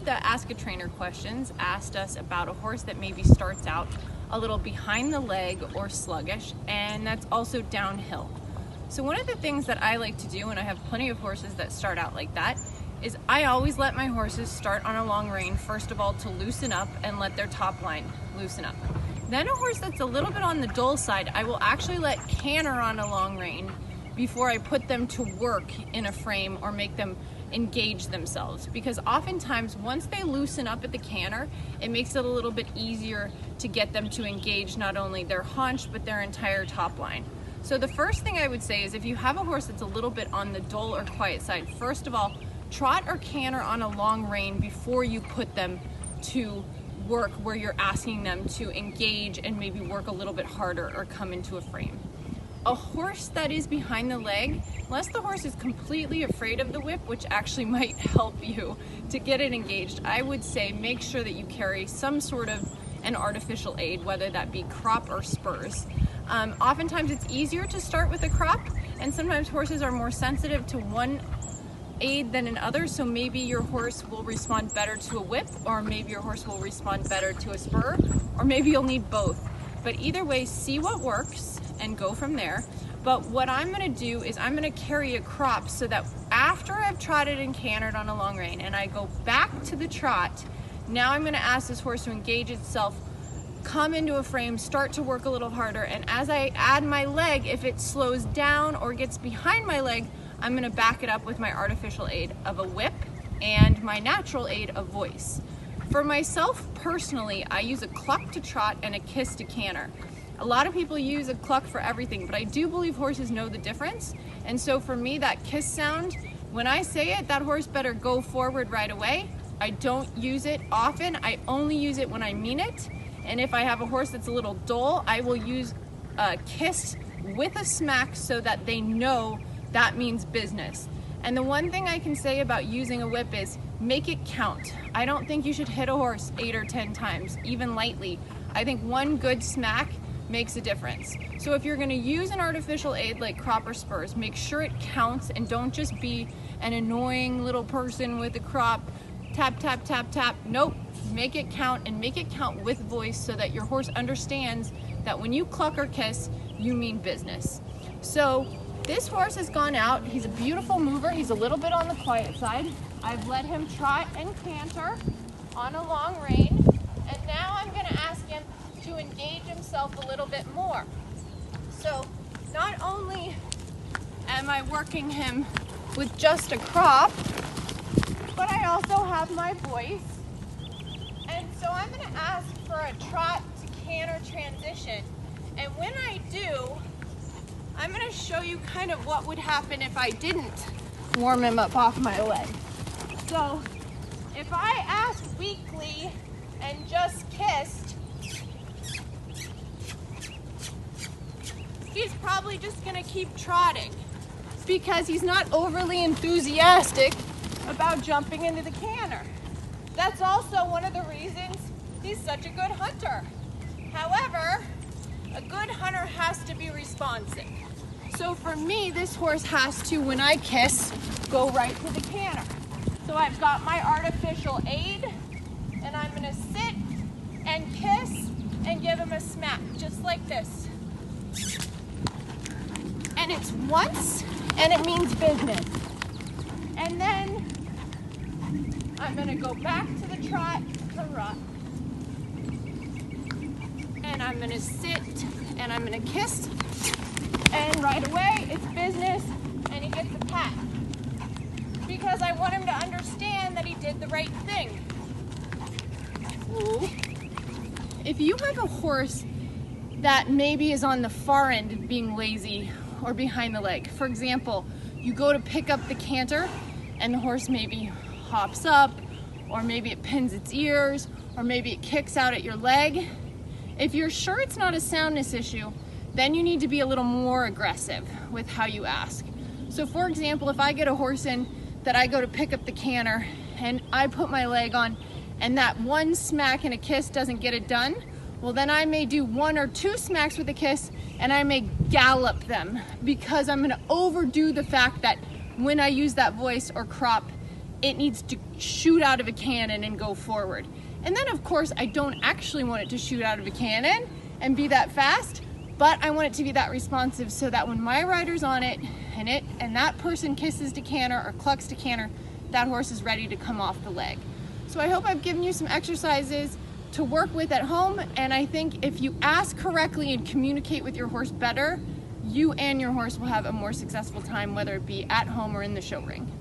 the Ask a Trainer questions asked us about a horse that maybe starts out a little behind the leg or sluggish, and that's also downhill. So one of the things that I like to do, and I have plenty of horses that start out like that, is I always let my horses start on a long rein, first of all, to loosen up and let their top line loosen up. Then a horse that's a little bit on the dull side, I will actually let canter on a long rein before I put them to work in a frame or make them engage themselves, because oftentimes once they loosen up at the canter, it makes it a little bit easier to get them to engage not only their haunch but their entire top line. So the first thing I would say is, if you have a horse that's a little bit on the dull or quiet side, first of all, trot or canter on a long rein before you put them to work where you're asking them to engage and maybe work a little bit harder or come into a frame. A horse that is behind the leg, unless the horse is completely afraid of the whip, which actually might help you to get it engaged, I would say make sure that you carry some sort of an artificial aid, whether that be crop or spurs. Oftentimes it's easier to start with a crop, and sometimes horses are more sensitive to one aid than another, so maybe your horse will respond better to a whip, or maybe your horse will respond better to a spur, or maybe you'll need both. But either way, see what works and go from there. But what I'm going to do is I'm going to carry a crop, so that after I've trotted and cantered on a long rein and I go back to the trot, now I'm going to ask this horse to engage itself, come into a frame, start to work a little harder, and as I add my leg, if it slows down or gets behind my leg, I'm going to back it up with my artificial aid of a whip and my natural aid of voice. For myself personally, I use a cluck to trot and a kiss to canter. A lot of people use a cluck for everything, but I do believe horses know the difference. And so for me, that kiss sound, when I say it, that horse better go forward right away. I don't use it often. I only use it when I mean it. And if I have a horse that's a little dull, I will use a kiss with a smack so that they know that means business. And the one thing I can say about using a whip is make it count. I don't think you should hit a horse 8 or 10 times, even lightly. I think one good smack makes a difference. So if you're going to use an artificial aid like crop or spurs, make sure it counts, and don't just be an annoying little person with a crop, tap, tap, tap, tap. Nope, make it count, and make it count with voice so that your horse understands that when you cluck or kiss, you mean business. So this horse has gone out. He's a beautiful mover. He's a little bit on the quiet side. I've let him trot and canter on a long rein, and now I'm going to ask him to engage himself a little bit more. So not only am I working him with just a crop, but I also have my voice. And so I'm going to ask for a trot to canter transition. And when I do, I'm going to show you kind of what would happen if I didn't warm him up off my leg. So if I asked weakly and just kissed, he's probably just going to keep trotting because he's not overly enthusiastic about jumping into the canter. That's also one of the reasons he's such a good hunter. However, a good hunter has to be responsive. So for me, this horse has to, when I kiss, go right to the canter. So I've got my artificial aid, and I'm going to sit and kiss and give him a smack, just like this. And it's once, and it means business. And then I'm going to go back to the trot to rut. And I'm going to sit, and I'm going to kiss, and right away it's business, and he gets a pat. Because I want him to understand that he did the right thing. If you have a horse that maybe is on the far end of being lazy or behind the leg, for example, you go to pick up the canter and the horse maybe hops up, or maybe it pins its ears, or maybe it kicks out at your leg. If you're sure it's not a soundness issue, then you need to be a little more aggressive with how you ask. So for example, if I get a horse in that I go to pick up the canter and I put my leg on and that one smack and a kiss doesn't get it done, well then I may do 1 or 2 smacks with a kiss and I may gallop them, because I'm going to overdo the fact that when I use that voice or crop, it needs to shoot out of a cannon and go forward. And then of course I don't actually want it to shoot out of a cannon and be that fast, but I want it to be that responsive so that when my rider's on it and that person kisses to canter or clucks to canter, that horse is ready to come off the leg. So I hope I've given you some exercises to work with at home, and I think if you ask correctly and communicate with your horse better, you and your horse will have a more successful time, whether it be at home or in the show ring.